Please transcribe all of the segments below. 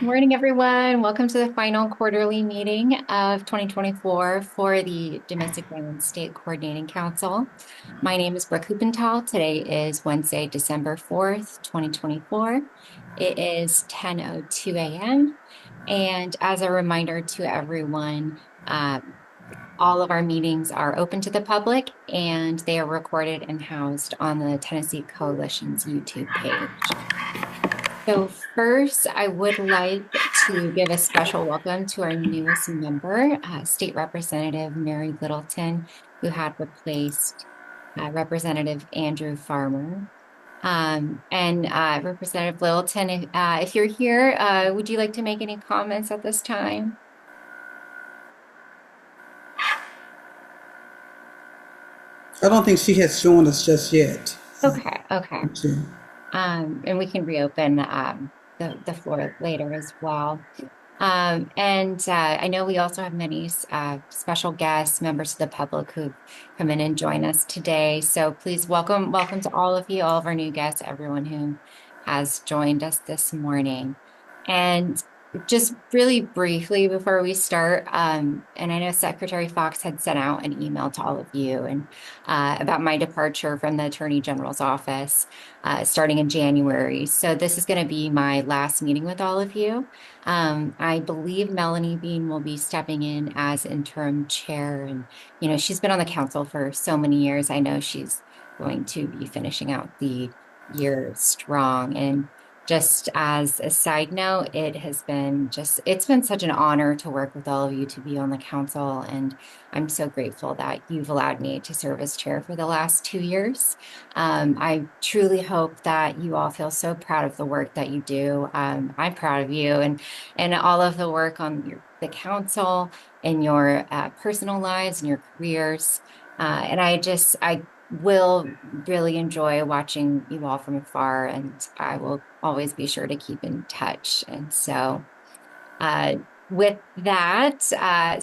Morning, everyone. Welcome to the final quarterly meeting of 2024 for the Domestic Violence State Coordinating Council. My name is Brooke Huppenthal. Today is Wednesday, December 4th, 2024. It is 10:02 a.m. And as a reminder to everyone, all of our meetings are open to the public and they are recorded and housed on the Tennessee Coalition's YouTube page. So first, I would like to give a special welcome to our newest member, State Representative Mary Littleton, who had replaced Representative Andrew Farmer. Representative Littleton, if you're here, would you like to make any comments at this time? I don't think she has joined us just yet. Okay. And we can reopen the floor later as well. I know we also have many special guests, members of the public who've come in and joined us today. So please welcome to all of you, all of our new guests, everyone who has joined us this morning. And just really briefly before we start, and I know Secretary Fox had sent out an email to all of you and about my departure from the Attorney General's office starting in January. So this is going to be my last meeting with all of you. I believe Melanie Bean will be stepping in as interim chair. And, she's been on the council for so many years. I know she's going to be finishing out the year strong. And just as a side note, it's been such an honor to work with all of you to be on the council. And I'm so grateful that you've allowed me to serve as chair for the last 2 years. I truly hope that you all feel so proud of the work that you do. I'm proud of you and all of the work on the council and your personal lives and your careers. I will really enjoy watching you all from afar, and I will always be sure to keep in touch. And so, with that,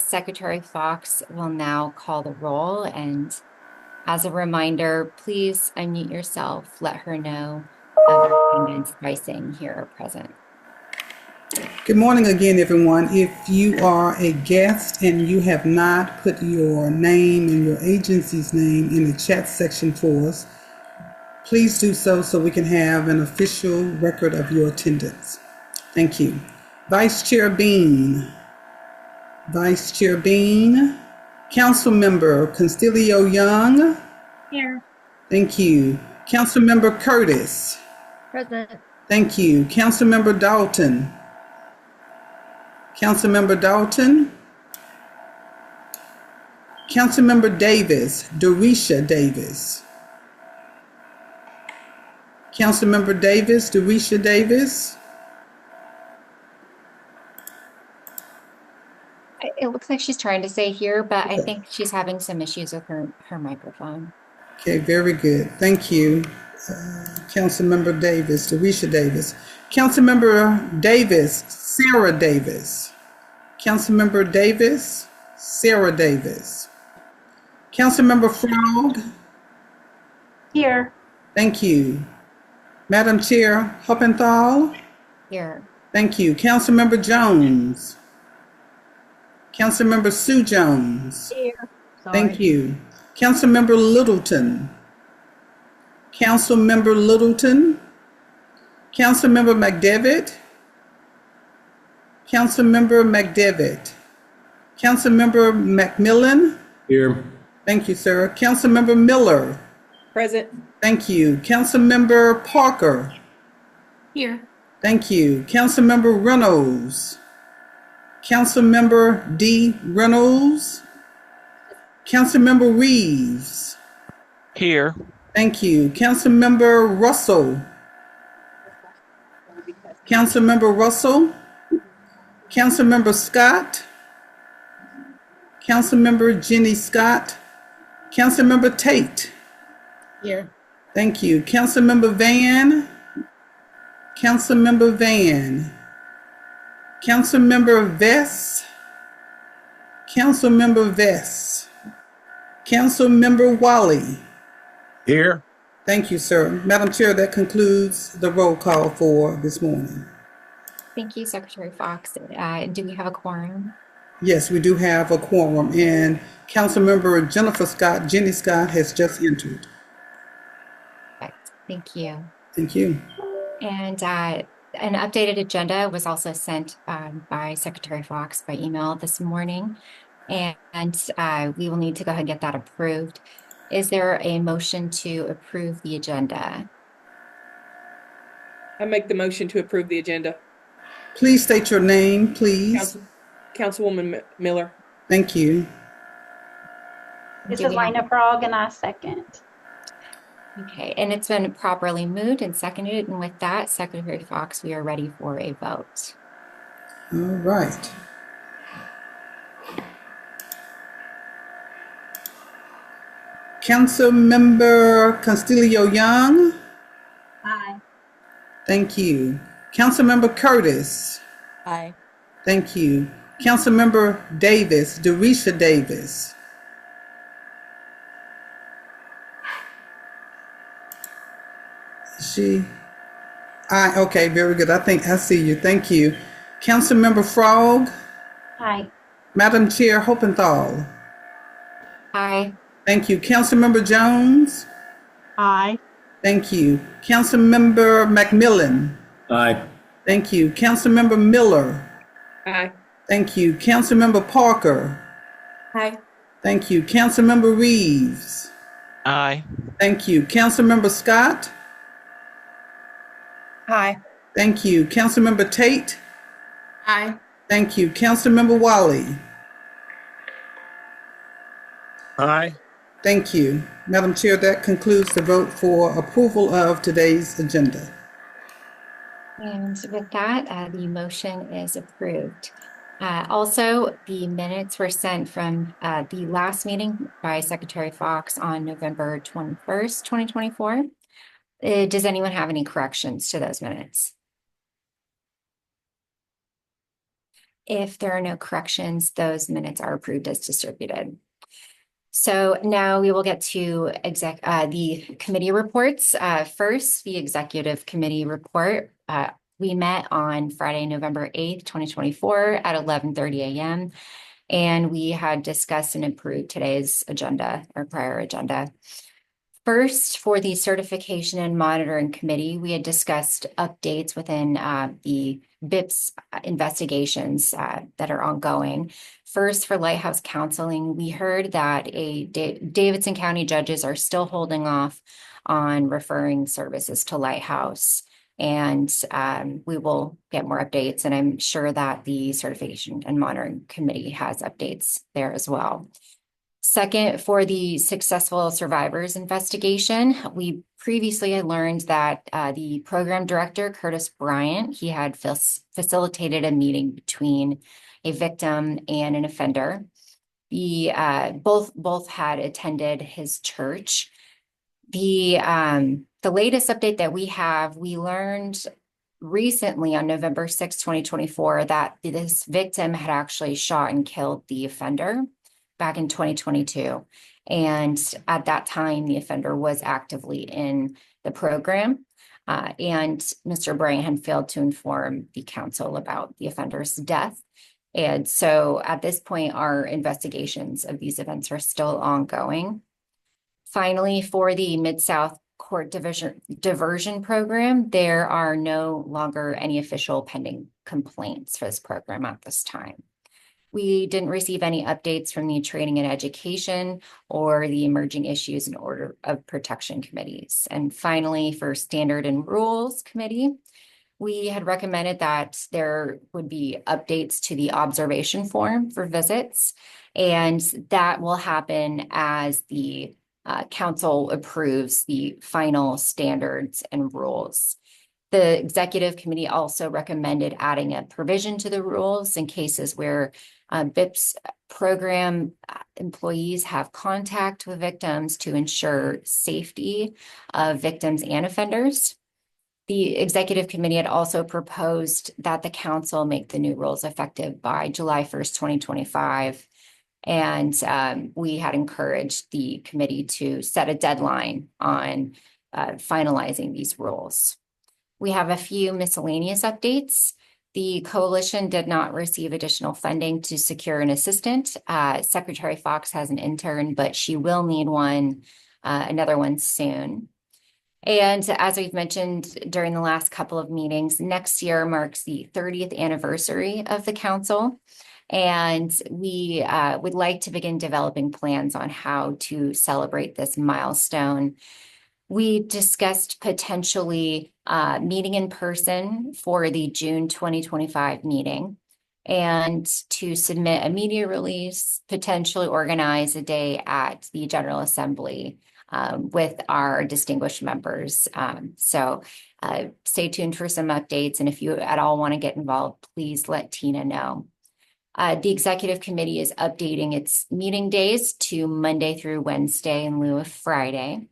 Secretary Fox will now call the roll. And as a reminder, please unmute yourself. Let her know of your attendance by saying here or present. Good morning again, everyone. If you are a guest and you have not put your name and your agency's name in the chat section for us, please do so we can have an official record of your attendance. Thank you. Vice Chair Bean. Council Member Constilio Young. Here. Thank you. Council Member Curtis. Present. Thank you. Council Member Dalton. Councilmember Dalton. Councilmember Davis, Dorisha Davis. Councilmember Davis, Dorisha Davis. It looks like she's trying to say here, but I think she's having some issues with her microphone. Okay, very good. Thank you. Councilmember Davis, Dorisha Davis. Councilmember Davis, Sarah Davis. Councilmember Davis, Sarah Davis. Councilmember Frog. Here. Thank you. Madam Chair Huppenthal. Here. Thank you. Councilmember Jones. Councilmember Sue Jones. Here. Sorry. Thank you. Councilmember Littleton. Councilmember Littleton. Councilmember McDevitt. Councilmember McDevitt. Councilmember McMillan. Here. Thank you, sir. Councilmember Miller. Present. Thank you. Councilmember Parker. Here. Thank you. Councilmember Reynolds. Councilmember D. Reynolds. Councilmember Reeves. Here. Thank you. Councilmember Russell. Councilmember Russell. Councilmember Scott. Councilmember Jenny Scott. Councilmember Tate. Here. Thank you. Councilmember Van. Councilmember Van. Councilmember Vess. Councilmember Vess. Councilmember Wally. Here. Thank you, sir. Madam Chair, that concludes the roll call for this morning. Thank you, Secretary Fox. Do we have a quorum? Yes, we do have a quorum, and Councilmember Jenny Scott has just entered. Perfect. Thank you. Thank you. And an updated agenda was also sent by Secretary Fox by email this morning, and we will need to go ahead and get that approved. Is there a motion to approve the agenda? I make the motion to approve the agenda. Please state your name, please. Councilwoman Miller. Thank you. This Do is we have- Lena Frog, and I second. Okay, and it's been properly moved and seconded. And with that, Secretary Fox, we are ready for a vote. All right. Councilmember Castillo Young. Aye. Thank you. Councilmember Curtis. Aye. Thank you. Councilmember Davis, Derisha Davis. Is she? Aye, okay, very good. I think I see you. Thank you. Councilmember Frog. Aye. Madam Chair Hoppenthal. Aye. Thank you. Councilmember Jones. Aye. Thank you. Councilmember McMillan. Aye. Thank you. Councilmember Miller. Aye. Thank you. Councilmember Parker. Aye. Thank you. Councilmember Reeves. Aye. Thank you. Councilmember Scott. Aye. Thank you. Councilmember Tate. Aye. Thank you. Councilmember Wiley. Aye. Thank you. Madam Chair, that concludes the vote for approval of today's agenda. And with that, the motion is approved. Also, the minutes were sent from the last meeting by Secretary Fox on November 21st, 2024. Does anyone have any corrections to those minutes? If there are no corrections, those minutes are approved as distributed. So now we will get to the committee reports. First, the executive committee report. We met on Friday, November 8th, 2024 at 11:30 a.m. And we had discussed and approved today's agenda or prior agenda. First, for the certification and monitoring committee, we had discussed updates within the BIPS investigations that are ongoing. First, for Lighthouse Counseling, we heard that Davidson County judges are still holding off on referring services to Lighthouse. And we will get more updates. And I'm sure that the certification and monitoring committee has updates there as well. Second, for the successful survivors investigation, we previously had learned that the program director, Curtis Bryant, he had facilitated a meeting between a victim and an offender. Both had attended his church. The latest update that we learned recently on November 6, 2024, that this victim had actually shot and killed the offender back in 2022. And at that time, the offender was actively in the program. And Mr. Bryant had failed to inform the council about the offender's death. And so at this point, our investigations of these events are still ongoing. Finally, for the Mid-South Court Diversion Program, there are no longer any official pending complaints for this program at this time. We didn't receive any updates from the Training and Education or the Emerging Issues and Order of Protection committees. And finally, for Standard and Rules Committee, we had recommended that there would be updates to the observation form for visits, and that will happen as the council approves the final standards and rules. The executive committee also recommended adding a provision to the rules in cases where BIPS program employees have contact with victims to ensure safety of victims and offenders. The executive committee had also proposed that the council make the new rules effective by July 1st, 2025. And we had encouraged the committee to set a deadline on finalizing these rules. We have a few miscellaneous updates. The coalition did not receive additional funding to secure an assistant. Secretary Fox has an intern, but she will need another one soon. And as we've mentioned during the last couple of meetings, next year marks the 30th anniversary of the council. And we would like to begin developing plans on how to celebrate this milestone. We discussed potentially meeting in person for the June 2025 meeting and to submit a media release, potentially organize a day at the General Assembly with our distinguished members. So stay tuned for some updates. And if you at all want to get involved, please let Tina know. The executive committee is updating its meeting days to Monday through Wednesday in lieu of Friday.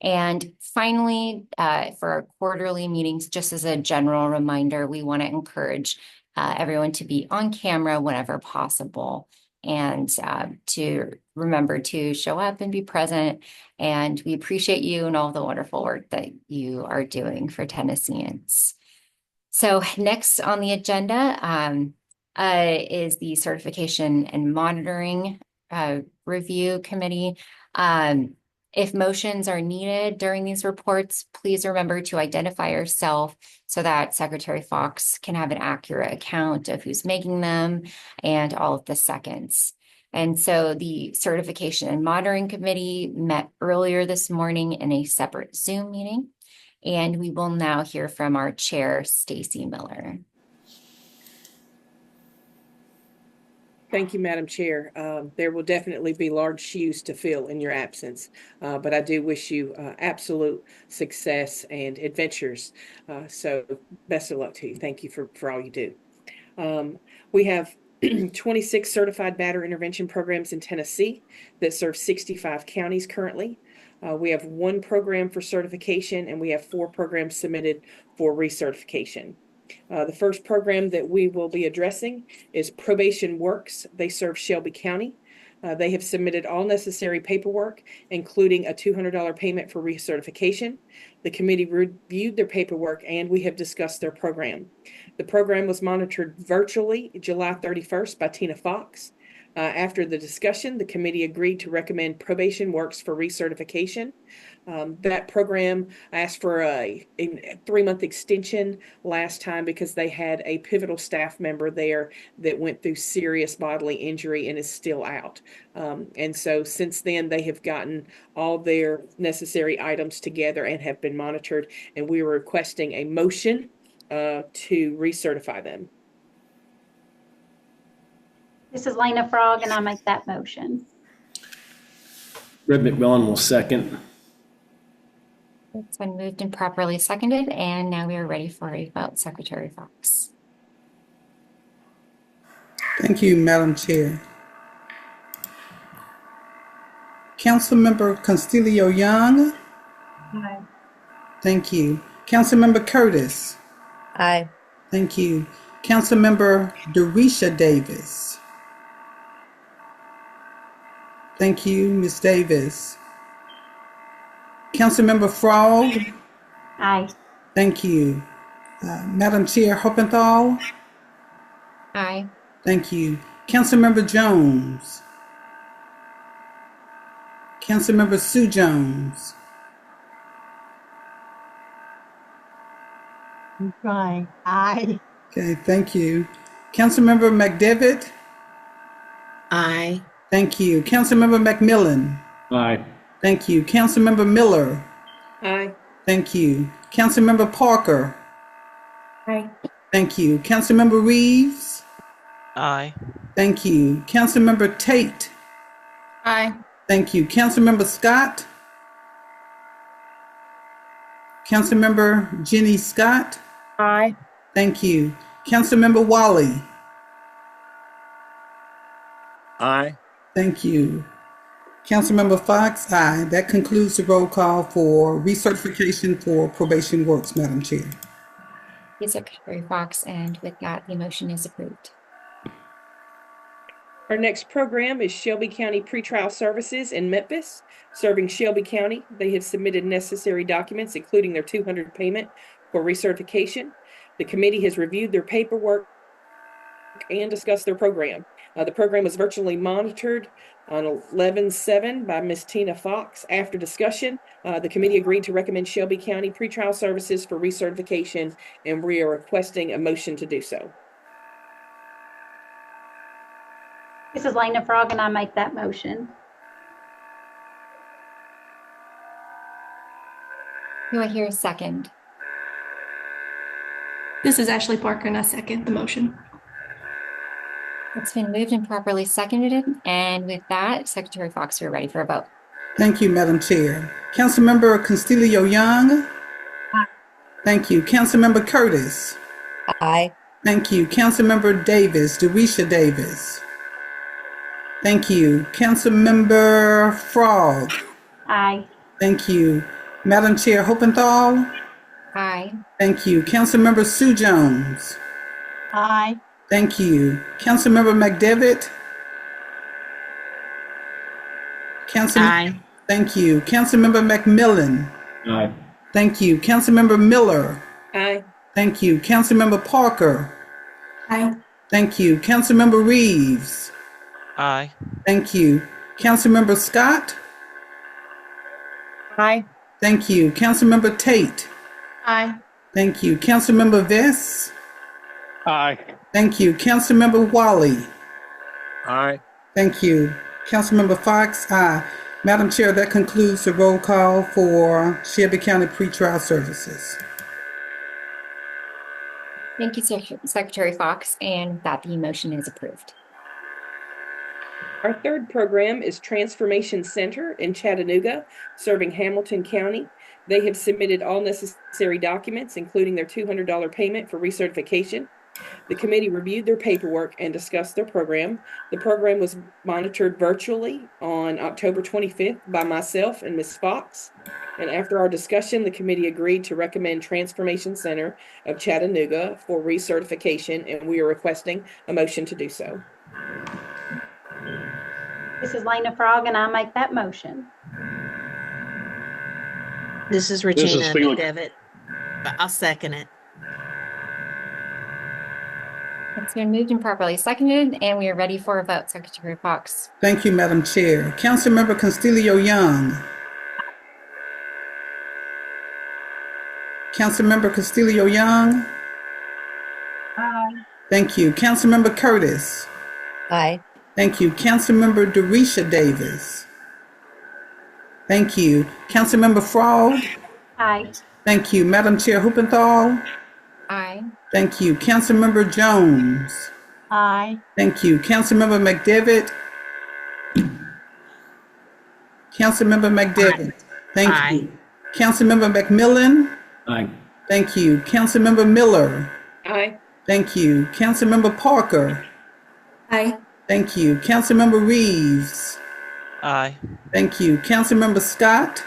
And finally, for our quarterly meetings, just as a general reminder, we want to encourage everyone to be on camera whenever possible and to remember to show up and be present. And we appreciate you and all the wonderful work that you are doing for Tennesseans. So next on the agenda is the Certification and Monitoring Review Committee. If motions are needed during these reports, please remember to identify yourself so that Secretary Fox can have an accurate account of who's making them and all of the seconds. And so the Certification and Monitoring Committee met earlier this morning in a separate Zoom meeting, and we will now hear from our chair, Stacy Miller. Thank you, Madam Chair. There will definitely be large shoes to fill in your absence, but I do wish you absolute success and adventures. So best of luck to you. Thank you for all you do. We have 26 certified batter intervention programs in Tennessee that serve 65 counties currently. We have 1 program for certification, and we have 4 programs submitted for recertification. The first program that we will be addressing is Probation Works. They serve Shelby County. They have submitted all necessary paperwork, including a $200 payment for recertification. The committee reviewed their paperwork, and we have discussed their program. The program was monitored virtually July 31st by Tina Fox. After the discussion, the committee agreed to recommend Probation Works for recertification. That program asked for a 3-month extension last time because they had a pivotal staff member there that went through serious bodily injury and is still out. And so since then, they have gotten all their necessary items together and have been monitored, and we are requesting a motion to recertify them. This is Lena Frog, and I make that motion. Red McMillan will second. It's been moved and properly seconded, and now we are ready for a vote. Secretary Fox. Thank you, Madam Chair. Councilmember Castillo-Young. Aye. Thank you. Councilmember Curtis. Aye. Thank you. Councilmember Derisha Davis. Thank you, Ms. Davis. Councilmember Frog. Aye. Thank you. Madam Chair Hoppenthal. Aye. Thank you. Councilmember Jones. Councilmember Sue Jones. I'm trying. Aye. Okay, thank you. Councilmember McDevitt. Aye. Thank you. Councilmember McMillan. Aye. Thank you. Councilmember Miller. Aye. Thank you. Councilmember Parker. Aye. Thank you. Councilmember Reeves. Aye. Thank you. Councilmember Tate. Aye. Thank you. Councilmember Scott. Councilmember Jenny Scott. Aye. Thank you. Councilmember Wally. Aye. Thank you. Councilmember Fox, aye. That concludes the roll call for recertification for Probation Works, Madam Chair. Yes, Secretary Fox, and with that, the motion is approved. Our next program is Shelby County Pretrial Services in Memphis, serving Shelby County. They have submitted necessary documents, including their $200 payment for recertification. The committee has reviewed their paperwork and discussed their program. The program was virtually monitored on 11/7 by Ms. Tina Fox. After discussion, the committee agreed to recommend Shelby County pretrial services for recertification, and we are requesting a motion to do so. This is Lena Frog, and I make that motion. Do I hear a second? This is Ashley Parker, and I second the motion. It's been moved and properly seconded. And with that, Secretary Fox, we're ready for a vote. Thank you, Madam Chair. Councilmember Castillo Young. Thank you. Councilmember Curtis. Aye. Thank you. Councilmember Davis, Derisha Davis. Thank you. Councilmember Frog. Aye. Thank you. Madam Chair Hoppenthal. Aye. Thank you. Councilmember Sue Jones. Aye. Thank you. Councilmember McDevitt. Aye. Thank you. Councilmember McMillan. Aye. Thank you. Councilmember Miller. Aye. Thank you. Councilmember Parker. Aye. Thank you. Councilmember Reeves. Aye. Thank you. Councilmember Scott. Aye. Thank you. Councilmember Tate. Aye. Thank you. Councilmember Vess. Aye. Thank you. Councilmember Wally. Aye. Thank you. Councilmember Fox. Aye. Madam Chair, that concludes the roll call for Shelby County Pretrial Services. Thank you, Secretary Fox, and that the motion is approved. Our third program is Transformation Center in Chattanooga, serving Hamilton County. They have submitted all necessary documents, including their $200 payment for recertification. The committee reviewed their paperwork and discussed their program. The program was monitored virtually on October 25th by myself and Ms. Fox. And after our discussion, the committee agreed to recommend Transformation Center of Chattanooga for recertification, and we are requesting a motion to do so. This is Lena Frog, and I make that motion. This is Regina McDevitt. I'll second it. It's been moved and properly seconded, and we are ready for a vote. Secretary Fox. Thank you, Madam Chair. Councilmember Castillo Young. Councilmember Castillo Young. Aye. Thank you. Councilmember Curtis. Aye. Thank you. Councilmember Derisha Davis. Thank you. Councilmember Frog. Aye. Thank you. Madam Chair Huppenthal. Aye. Thank you. Councilmember Jones. Aye. Thank you. Councilmember McDevitt. Councilmember McDevitt. Thank you. Councilmember McMillan. Aye. Thank you. Councilmember Miller. Aye. Thank you. Councilmember Parker. Aye. Thank you. Councilmember Reeves. Aye. Thank you. Councilmember Scott.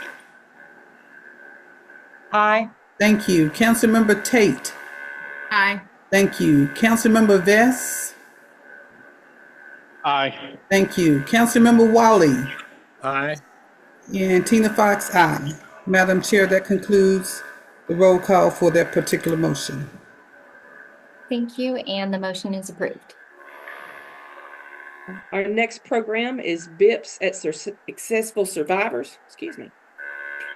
Aye. Thank you. Councilmember Tate. Aye. Thank you. Councilmember Vess. Aye. Thank you. Councilmember Wally. Aye. And Tina Fox, aye. Madam Chair, that concludes the roll call for that particular motion. Thank you, and the motion is approved. Our next program is BIPS at Successful Survivors,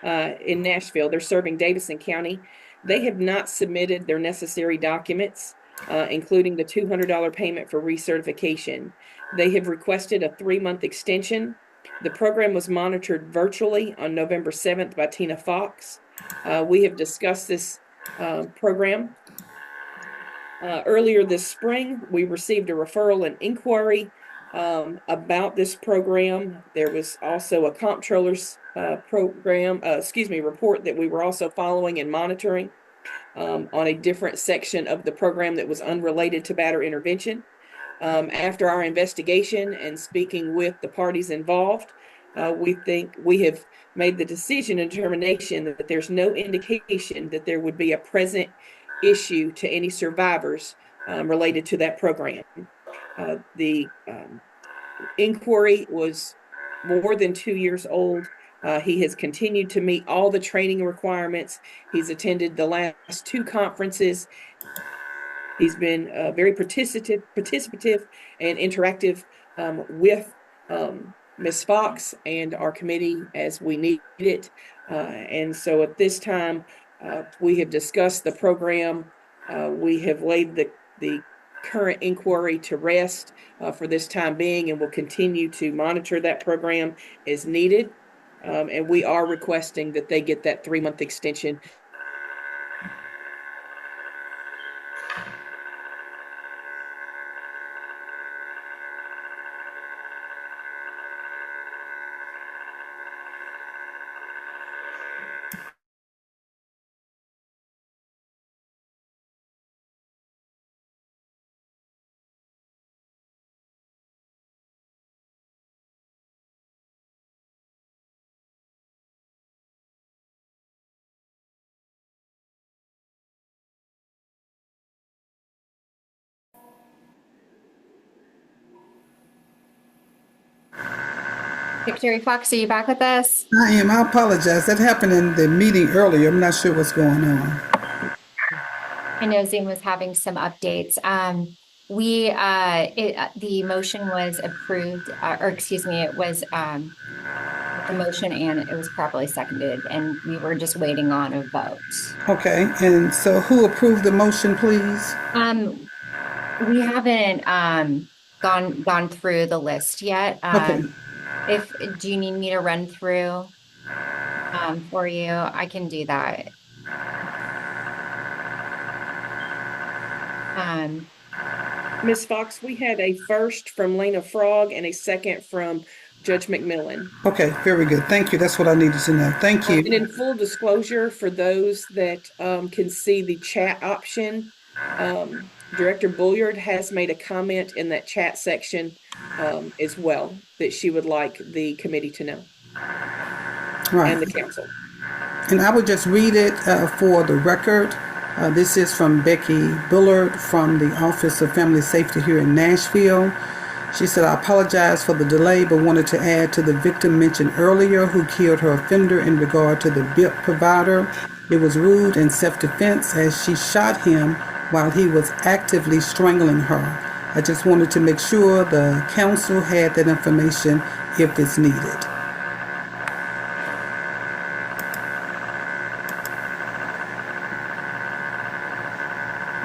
in Nashville. They're serving Davidson County. They have not submitted their necessary documents, including the $200 payment for recertification. They have requested a 3-month extension. The program was monitored virtually on November 7th by Tina Fox. We have discussed this program. Earlier this spring, we received a referral and inquiry about this program. There was also a comptroller's report that we were also following and monitoring on a different section of the program that was unrelated to batter intervention. After our investigation and speaking with the parties involved, we think we have made the decision and determination that there's no indication that there would be a present issue to any survivors related to that program. The inquiry was more than 2 years old. He has continued to meet all the training requirements. He's attended the last 2 conferences. He's been very participative and interactive with Ms. Fox and our committee as we need it. And so at this time, we have discussed the program. We have laid the current inquiry to rest for this time being, and will continue to monitor that program as needed. And we are requesting that they get that 3-month extension. Secretary Fox, are you back with us? I am. I apologize. That happened in the meeting earlier. I'm not sure what's going on. I know Zoom was having some updates. The motion was approved, or excuse me, it was the motion and it was properly seconded, and we were just waiting on a vote. Okay. And so who approved the motion, please? We haven't gone through the list yet. Okay. Do you need me to run through for you? I can do that. Ms. Fox, we had a first from Lena Frog and a second from Judge McMillan. Okay, very good. Thank you. That's what I needed to know. Thank you. And in full disclosure, for those that can see the chat option, Director Bulliard has made a comment in that chat section as well that she would like the committee to know. Right. And the council. And I would just read it for the record. This is from Becky Bullard from the Office of Family Safety here in Nashville. She said, I apologize for the delay, but wanted to add to the victim mentioned earlier who killed her offender in regard to the BIP provider. It was rude and self-defense as she shot him while he was actively strangling her. I just wanted to make sure the council had that information if it's needed.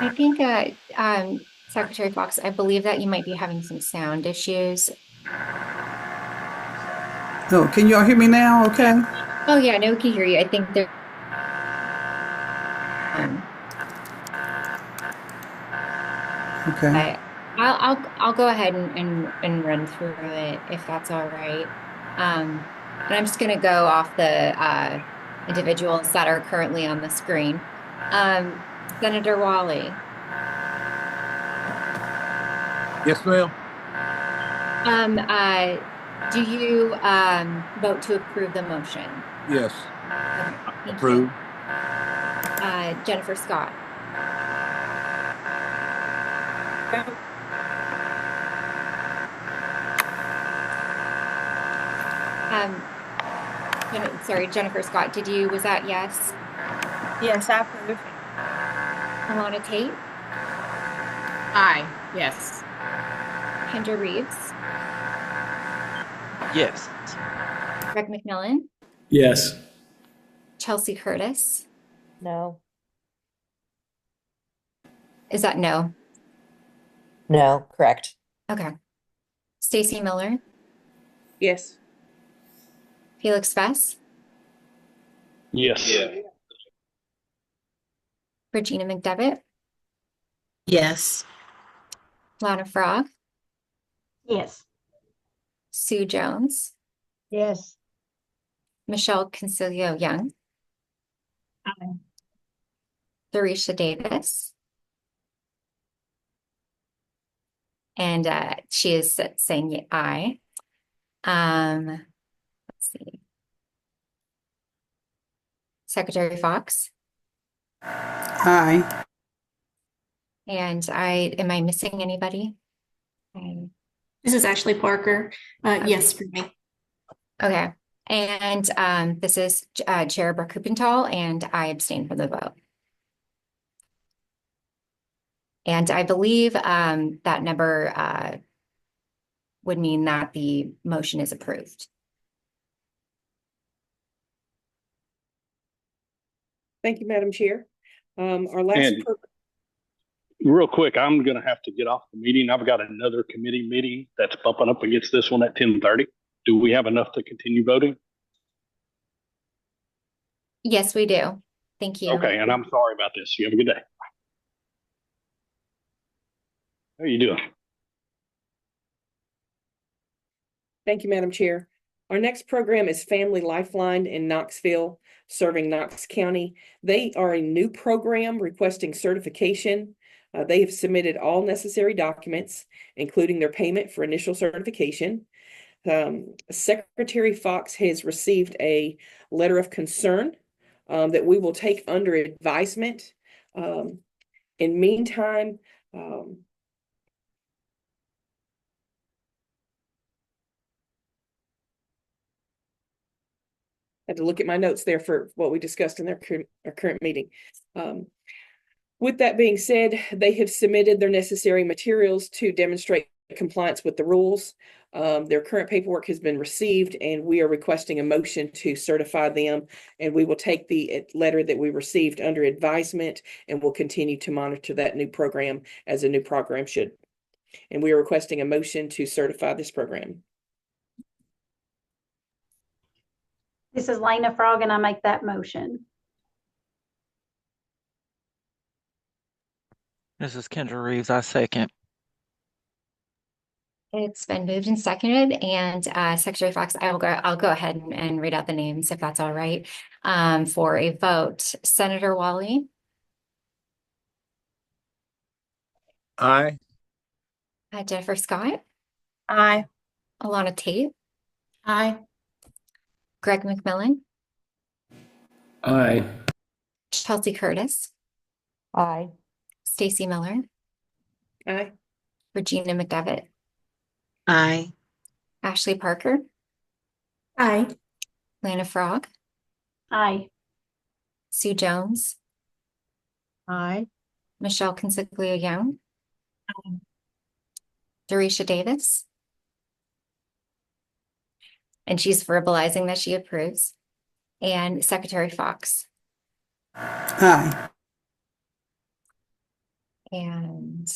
I think, Secretary Fox, I believe that you might be having some sound issues. Oh, can y'all hear me now? Okay. Oh yeah, no, we can hear you. I think there. Okay. I'll go ahead and run through it if that's all right. And I'm just going to go off the individuals that are currently on the screen. Senator Wally. Yes, ma'am. Do you vote to approve the motion? Yes. Okay, Approved. Jennifer Scott. Sorry, Jennifer Scott, was that yes? Yes, I approve. Alana Tate, Aye. Yes. Kendra Reeves, Yes. Greg McMillan, Yes. Chelsea Curtis. No. Is that no? No, correct. Okay. Stacy Miller, Yes. Felix Vess, Yes. Regina McDevitt, Yes. Lana Frog, Yes. Sue Jones, Yes. Michelle Concilio Young, Aye. Dorisha Davis, and she is saying aye. Let's see. Secretary Fox. Aye. And am I missing anybody? This is Ashley Parker. Yes, for me. Okay. And this is Chair Brooke Kupenthal, and I abstain from the vote. And I believe that number would mean that the motion is approved. Thank you, Madam Chair. Our last And real quick, I'm going to have to get off the meeting. I've got another committee meeting that's bumping up against this one at 10:30. Do we have enough to continue voting? Yes, we do. Thank you. Okay, and I'm sorry about this. You have a good day. How are you doing? Thank you, Madam Chair. Our next program is Family Lifeline in Knoxville, serving Knox County. They are a new program requesting certification. They have submitted all necessary documents, including their payment for initial certification. Secretary Fox has received a letter of concern that we will take under advisement. In meantime, had to look at my notes there for what we discussed in our current meeting. With that being said, they have submitted their necessary materials to demonstrate compliance with the rules. Their current paperwork has been received, and we are requesting a motion to certify them. And we will take the letter that we received under advisement, and we'll continue to monitor that new program as a new program should. And we are requesting a motion to certify this program. This is Lena Frog, and I make that motion. This is Kendra Reeves. I second. It's been moved and seconded, and Secretary Fox, I'll go ahead and read out the names if that's all right. For a vote, Senator Wally. Aye. Jennifer Scott. Aye. Alana Tate. Aye. Greg McMillan. Aye. Chelsea Curtis. Aye. Stacy Miller. Aye. Regina McDevitt. Aye. Ashley Parker. Aye. Lana Frog. Aye. Sue Jones. Aye. Michelle Consiglia Young. Dorisha Davis. And she's verbalizing that she approves. And Secretary Fox. Aye. And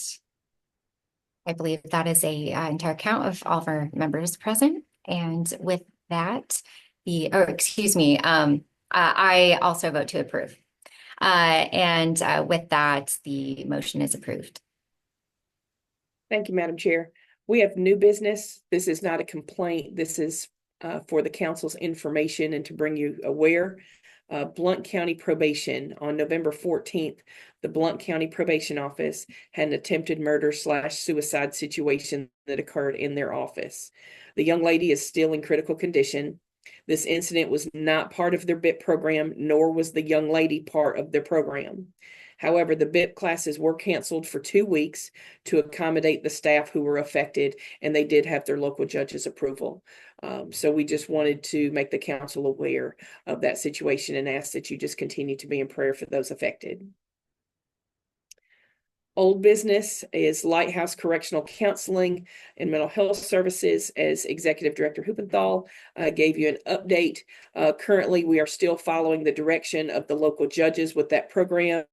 I believe that is a entire count of all of our members present. And with that, I also vote to approve. With that, the motion is approved. Thank you, Madam Chair. We have new business. This is not a complaint. This is for the council's information and to bring you aware. Blount County Probation on November 14th, the Blount County Probation Office had an attempted murder/suicide situation that occurred in their office. The young lady is still in critical condition. This incident was not part of their BIP program, nor was the young lady part of their program. However, the BIP classes were canceled for 2 weeks to accommodate the staff who were affected, and they did have their local judge's approval. So we just wanted to make the council aware of that situation and ask that you just continue to be in prayer for those affected. Old business is Lighthouse Correctional Counseling and Mental Health Services. As Executive Director Hupenthal gave you an update. Currently, we are still following the direction of the local judges with that program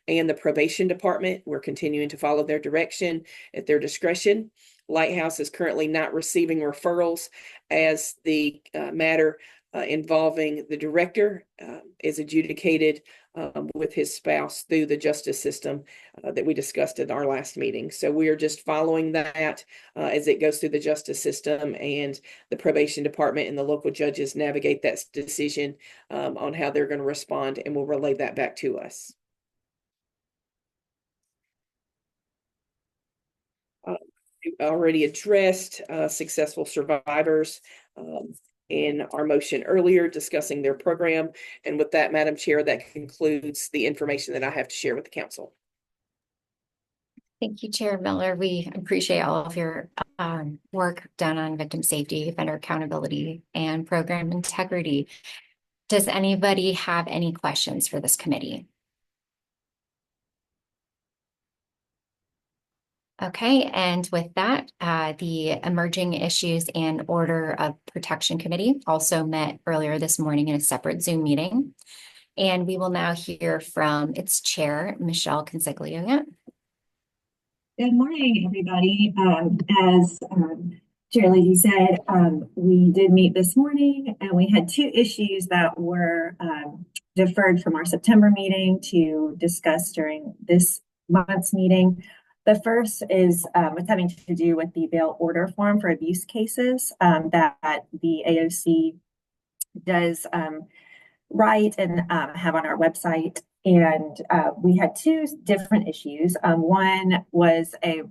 and the probation department. We're continuing to follow their direction at their discretion. Lighthouse is currently not receiving referrals as the matter involving the director is adjudicated with his spouse through the justice system that we discussed in our last meeting. So we are just following that as it goes through the justice system, and the probation department and the local judges navigate that decision on how they're going to respond, and we'll relay that back to us. Already addressed successful survivors in our motion earlier discussing their program. And with that, Madam Chair, that concludes the information that I have to share with the council. Thank you, Chair Miller. We appreciate all of your work done on victim safety, offender accountability, and program integrity. Does anybody have any questions for this committee? Okay, and with that, the Emerging Issues and Order of Protection Committee also met earlier this morning in a separate Zoom meeting. And we will now hear from its chair, Michelle Consiglio. Good morning, everybody. As Chair Lady said, we did meet this morning and we had two issues that were deferred from our September meeting to discuss during this month's meeting. The first is what's having to do with the bail order form for abuse cases that the AOC does write and have on our website. And we had two different issues. One was a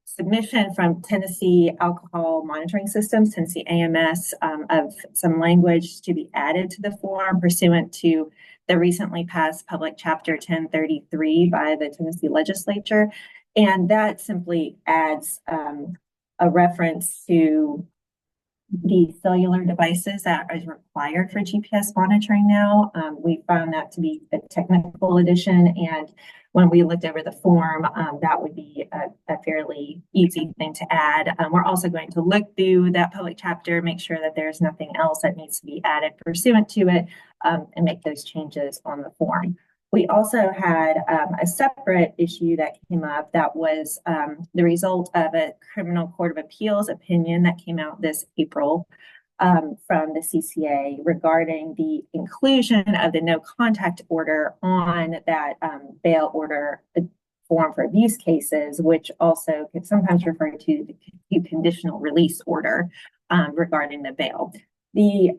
submission from Tennessee Alcohol Monitoring Systems, Tennessee AMS, of some language to be added to the form pursuant to the recently passed Public Chapter 1033 by the Tennessee legislature. And that simply adds a reference to the cellular devices that is required for GPS monitoring now. We found that to be a technical addition, and when we looked over the form, that would be a fairly easy thing to add. We're also going to look through that public chapter, make sure that there's nothing else that needs to be added pursuant to it, and make those changes on the form. We also had a separate issue that came up that was the result of a Criminal Court of Appeals opinion that came out this April from the CCA regarding the inclusion of the no contact order on that bail order form for abuse cases, which also can sometimes refer to the conditional release order regarding the bail. The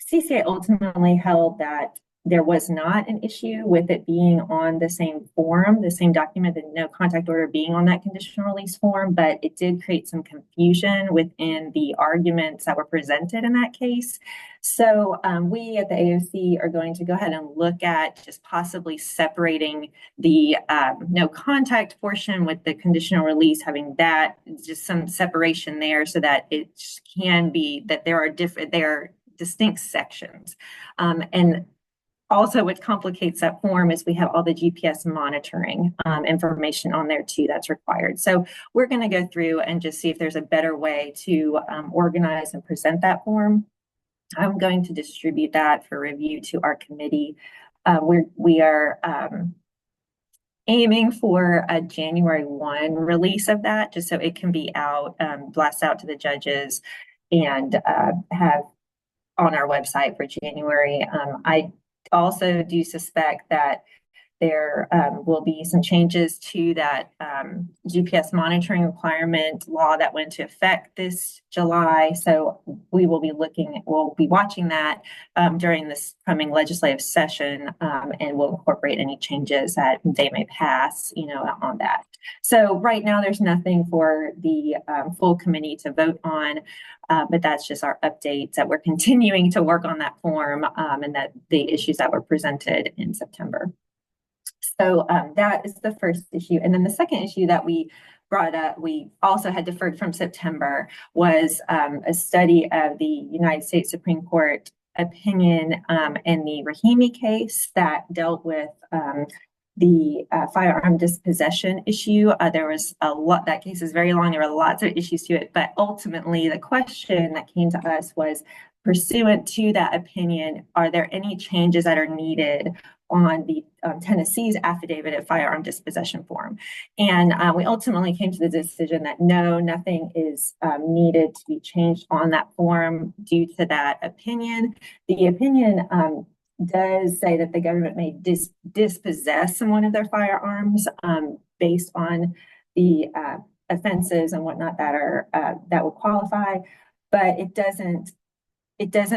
CCA ultimately held that there was not an issue with it being on the same form, the same document, the no contact order being on that conditional release form, but it did create some confusion within the arguments that were presented in that case. So we at the AOC are going to go ahead and look at just possibly separating the no contact portion with the conditional release, having that just some separation there so that it can be that there are distinct sections. And also, what complicates that form is we have all the GPS monitoring information on there too that's required. So we're going to go through and just see if there's a better way to organize and present that form. I'm going to distribute that for review to our committee. We are aiming for a January 1 release of that, just so it can be out, blast out to the judges, and have on our website for January. I also do suspect that there will be some changes to that GPS monitoring requirement law that went into effect this July. So we'll be watching that during this coming legislative session, and we'll incorporate any changes that they may pass, on that. So right now there's nothing for the full committee to vote on, but that's just our updates that we're continuing to work on that form and that the issues that were presented in September. So that is the first issue. And then the second issue that we brought up, we also had deferred from September, was a study of the United States Supreme Court opinion in the Rahimi case that dealt with the firearm dispossession issue. There was a lot, that case is very long, there were lots of issues to it, but ultimately the question that came to us was, pursuant to that opinion, are there any changes that are needed on the Tennessee's affidavit of firearm dispossession form? And we ultimately came to the decision that no, nothing is needed to be changed on that form due to that opinion. The opinion does say that the government may dispossess someone of their firearms based on the offenses and whatnot that are that would qualify, but it doesn't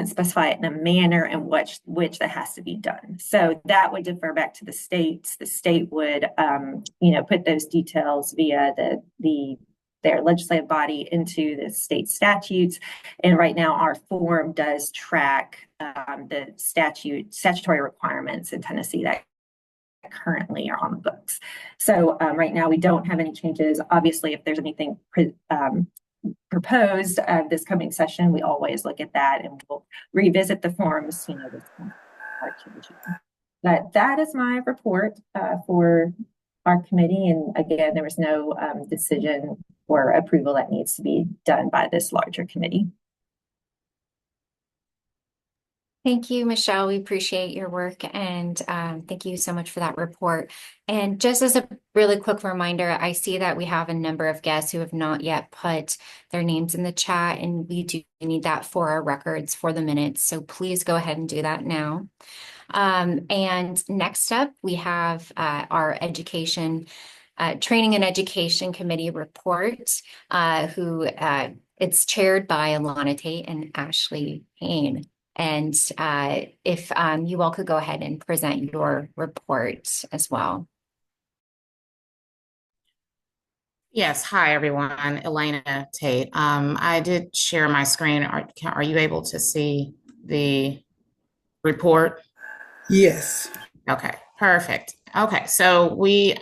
specify it in a manner in which that has to be done. So that would defer back to the states. The state would, put those details via their legislative body into the state statutes. And right now our form does track the statutory requirements in Tennessee that currently are on the books. So right now we don't have any changes. Obviously, if there's anything proposed this coming session, we always look at that and we'll revisit the forms, this but that is my report for our committee. And again, there was no decision or approval that needs to be done by this larger committee. Thank you, Michelle. We appreciate your work, and thank you so much for that report. And just as a really quick reminder, I see that we have a number of guests who have not yet put their names in the chat, and we do need that for our records for the minutes. So please go ahead and do that now. And next up, we have our Training and Education Committee report, it's chaired by Alana Tate and Ashley Payne. And if you all could go ahead and present your report as well. Yes. Hi, everyone. Elena Tate. I did share my screen. Are you able to see the report? Yes. Okay, perfect. Okay, so we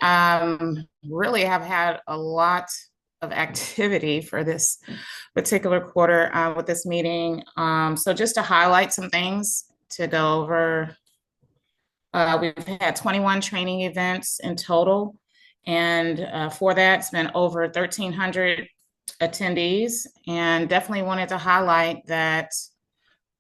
really have had a lot of activity for this particular quarter with this meeting. So just to highlight some things to go over, we've had 21 training events in total. And for that, it's been over 1,300 attendees, and definitely wanted to highlight that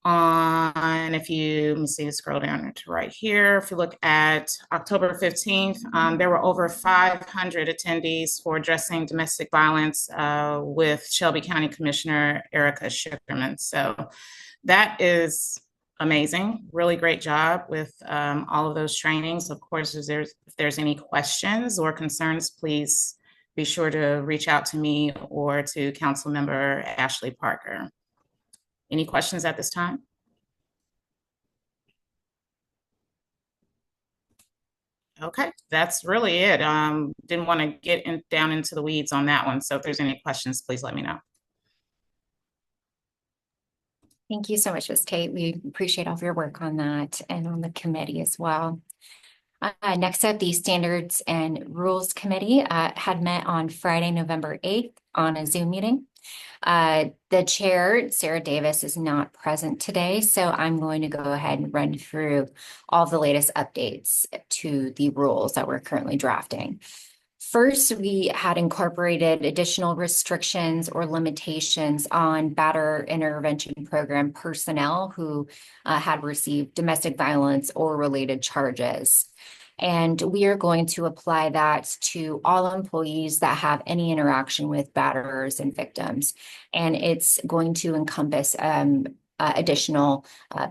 let me see, scroll down to right here. If you look at October 15th, there were over 500 attendees for addressing domestic violence with Shelby County Commissioner Erica Sugarman. So that is amazing. Really great job with all of those trainings. Of course, if there's any questions or concerns, please be sure to reach out to me or to Councilmember Ashley Parker. Any questions at this time? Okay, that's really it. Didn't want to get down into the weeds on that one. So if there's any questions, please let me know. Thank you so much, Ms. Tate. We appreciate all of your work on that and on the committee as well. Next up, the Standards and Rules Committee had met on Friday, November 8th on a Zoom meeting. The chair, Sarah Davis, is not present today, so I'm going to go ahead and run through all of the latest updates to the rules that we're currently drafting. First, we had incorporated additional restrictions or limitations on Batterer Intervention Program personnel who had received domestic violence or related charges. And we are going to apply that to all employees that have any interaction with batterers and victims. And it's going to encompass additional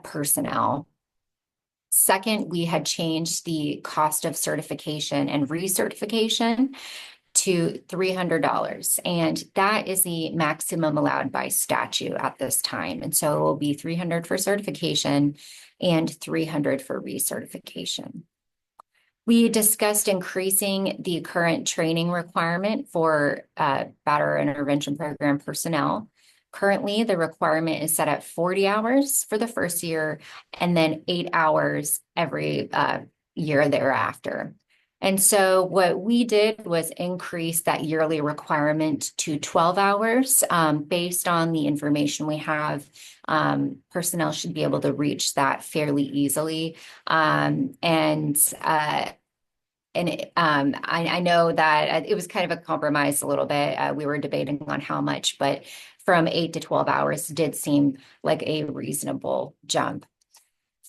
personnel. Second, we had changed the cost of certification and recertification to $300. And that is the maximum allowed by statute at this time. And so it will be $300 for certification and $300 for recertification. We discussed increasing the current training requirement for Batterer Intervention Program personnel. Currently, the requirement is set at 40 hours for the first year and then 8 hours every year thereafter. And so what we did was increase that yearly requirement to 12 hours based on the information we have. Personnel should be able to reach that fairly easily. I know that it was kind of a compromise a little bit. We were debating on how much, but from 8 to 12 hours did seem like a reasonable jump.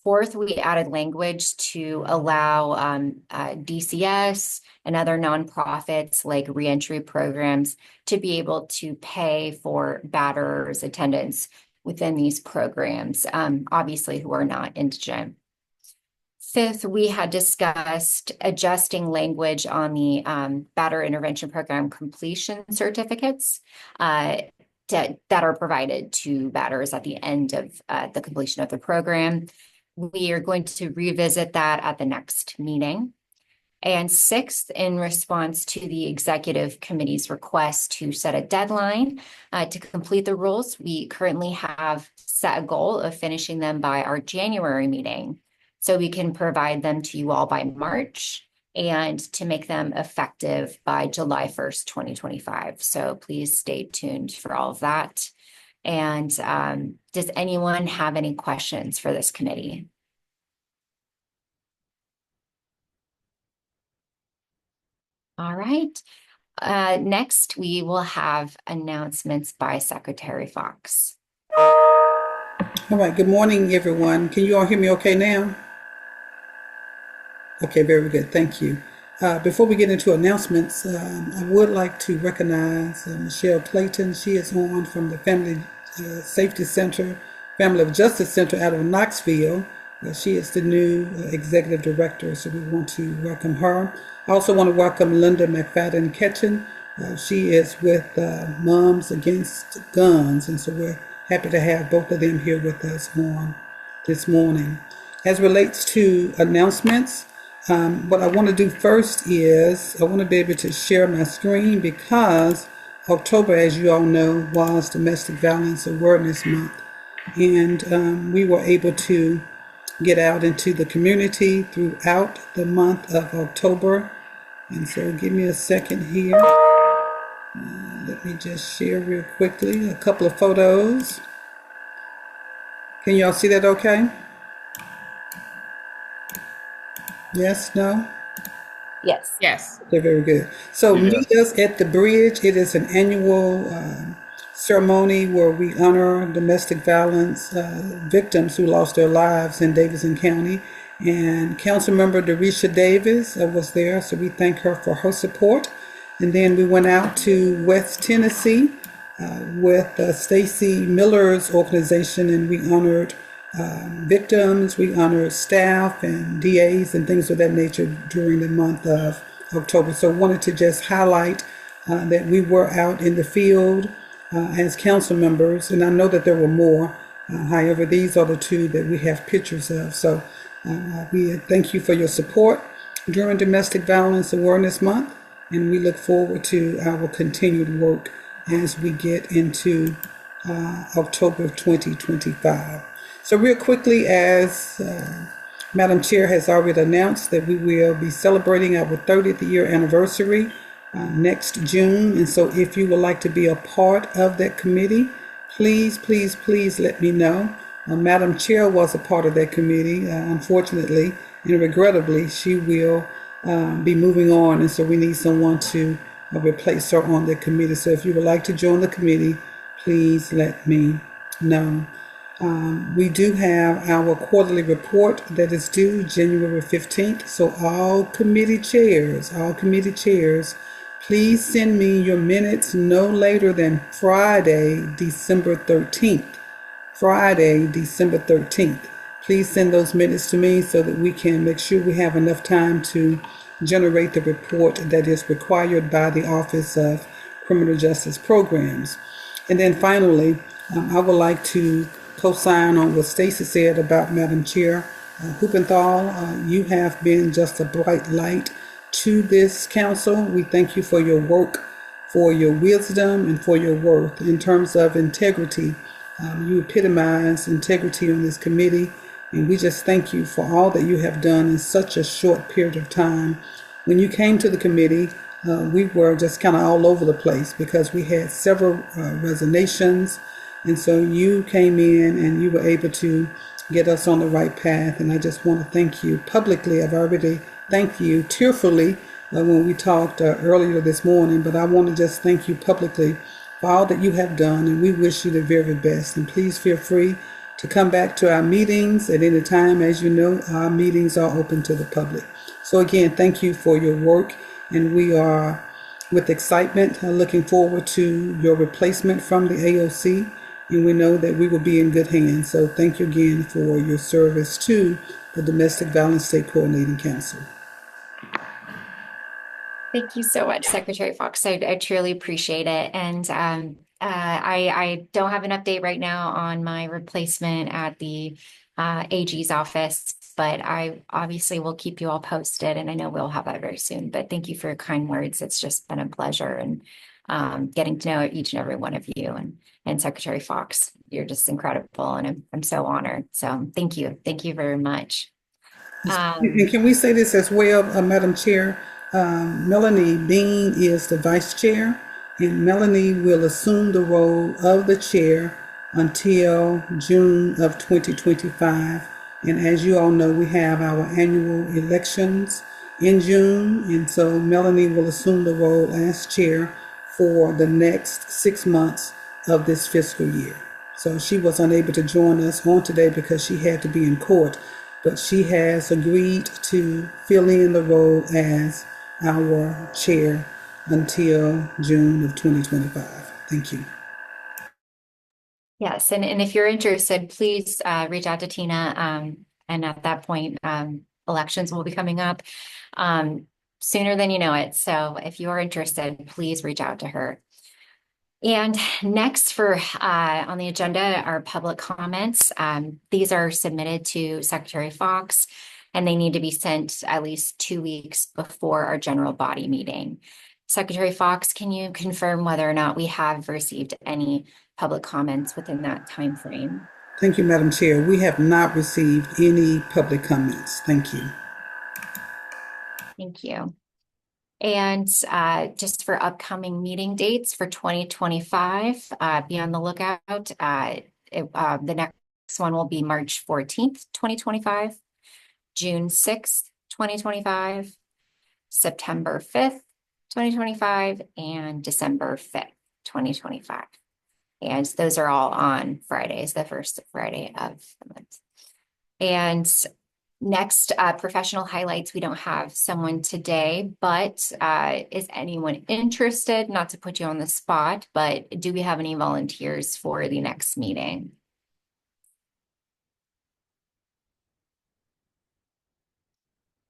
Fourth, we added language to allow DCS and other nonprofits like reentry programs to be able to pay for batterers' attendance within these programs, obviously who are not indigent. Fifth, we had discussed adjusting language on the Batterer Intervention Program completion certificates that are provided to batterers at the end of the completion of the program. We are going to revisit that at the next meeting. And sixth, in response to the executive committee's request to set a deadline to complete the rules, we currently have set a goal of finishing them by our January meeting. So we can provide them to you all by March and to make them effective by July 1st, 2025. So please stay tuned for all of that. And does anyone have any questions for this committee? All right. Next, we will have announcements by Secretary Fox. All right, good morning, everyone. Can you all hear me okay now? Okay, very good. Thank you. Before we get into announcements, I would like to recognize Michelle Clayton. She is on from the Family Safety Center, Family of Justice Center out of Knoxville. She is the new executive director, so we want to welcome her. I also want to welcome Linda McFadden Ketchen. She is with Moms Against Guns, and so we're happy to have both of them here with us on this morning. As relates to announcements, what I want to do first is I want to be able to share my screen because October, as you all know, was Domestic Violence Awareness Month. And we were able to get out into the community throughout the month of October. And so give me a second here. Let me just share real quickly a couple of photos. Can y'all see that okay? Yes, no? Yes. Yes. Okay, very good. So meet us at the bridge. It is an annual ceremony where we honor domestic violence victims who lost their lives in Davidson County. And Councilmember Darisha Davis was there, so we thank her for her support. And then we went out to West Tennessee with Stacy Miller's organization, and we honored victims, we honored staff and DAs and things of that nature during the month of October. So I wanted to just highlight that we were out in the field as council members, and I know that there were more. However, these are the two that we have pictures of. So we thank you for your support during Domestic Violence Awareness Month, and we look forward to our continued work as we get into October of 2025. So real quickly, as Madam Chair has already announced, that we will be celebrating our 30th year anniversary next June. And so if you would like to be a part of that committee, please, please, please let me know. Madam Chair was a part of that committee. Unfortunately and regrettably, she will be moving on. And so we need someone to replace her on the committee. So if you would like to join the committee, please let me know. We do have our quarterly report that is due January 15th. So all committee chairs, please send me your minutes no later than Friday, December 13th. Please send those minutes to me so that we can make sure we have enough time to generate the report that is required by the Office of Criminal Justice Programs. And then finally, I would like to co-sign on what Stacy said about Madam Chair Huppenthal. You have been just a bright light to this council. We thank you for your work, for your wisdom, and for your worth. In terms of integrity, you epitomize integrity on this committee, and we just thank you for all that you have done in such a short period of time. When you came to the committee, we were just kind of all over the place because we had several resignations. And so you came in and you were able to get us on the right path. And I just want to thank you publicly. I've already thanked you tearfully when we talked earlier this morning, but I want to just thank you publicly for all that you have done. And we wish you the very best. And please feel free to come back to our meetings at any time. As you know, our meetings are open to the public. So again, thank you for your work. And we are with excitement looking forward to your replacement from the AOC. And we know that we will be in good hands. So thank you again for your service to the Domestic Violence State Coordinating Council. Thank you so much, Secretary Fox. I truly appreciate it. And I don't have an update right now on my replacement at the AG's office, but I obviously will keep you all posted, and I know we'll have that very soon. But thank you for your kind words. It's just been a pleasure, and getting to know each and every one of you. And Secretary Fox, you're just incredible, and I'm so honored. So thank you very much. And can we say this as well, Madam Chair? Melanie Bean is the vice chair, and Melanie will assume the role of the chair until June of 2025. And as you all know, we have our annual elections in June, and so Melanie will assume the role as chair for the next 6 months of this fiscal year. So she was unable to join us on today because she had to be in court, but she has agreed to fill in the role as our chair until June of 2025. Thank you. Yes, and if you're interested, please reach out to Tina. And at that point, elections will be coming up sooner than you know it. So if you're interested, please reach out to her. And next for on the agenda are public comments. These are submitted to Secretary Fox, and they need to be sent at least 2 weeks before our general body meeting. Secretary Fox, can you confirm whether or not we have received any public comments within that time frame? Thank you, Madam Chair. We have not received any public comments. Thank you. Thank you. And just for upcoming meeting dates for 2025, be on the lookout. The next one will be March 14th, 2025, June 6th, 2025, September 5th, 2025, and December 5th, 2025. And those are all on Fridays, the first Friday of the month. And next, professional highlights. We don't have someone today, but is anyone interested? Not to put you on the spot, but do we have any volunteers for the next meeting?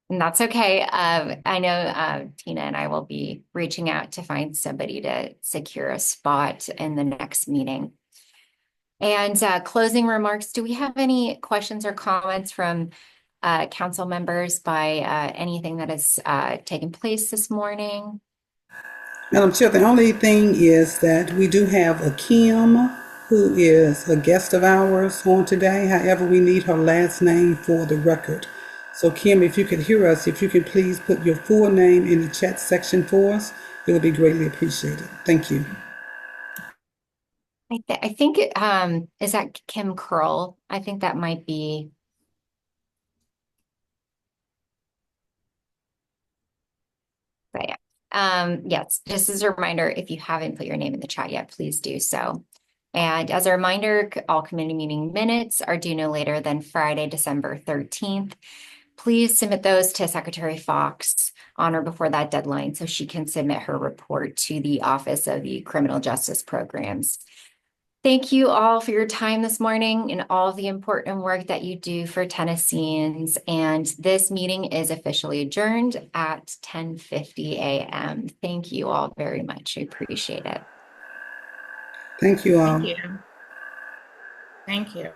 And that's okay. I know Tina and I will be reaching out to find somebody to secure a spot in the next meeting. And closing remarks, do we have any questions or comments from council members by anything that has taken place this morning? Madam Chair, the only thing is that we do have a Kim who is a guest of ours on today. However, we need her last name for the record. So Kim, if you could hear us, if you could please put your full name in the chat section for us, it would be greatly appreciated. Thank you. I think is that Kim Curl? I think that might be. But yeah. Yes, just as a reminder, if you haven't put your name in the chat yet, please do so. And as a reminder, all committee meeting minutes are due no later than Friday, December 13th. Please submit those to Secretary Fox on or before that deadline so she can submit her report to the Office of the Criminal Justice Programs. Thank you all for your time this morning and all the important work that you do for Tennesseans. And this meeting is officially adjourned at 10:50 a.m. Thank you all very much. I appreciate it. Thank you all. Thank you. Thank you.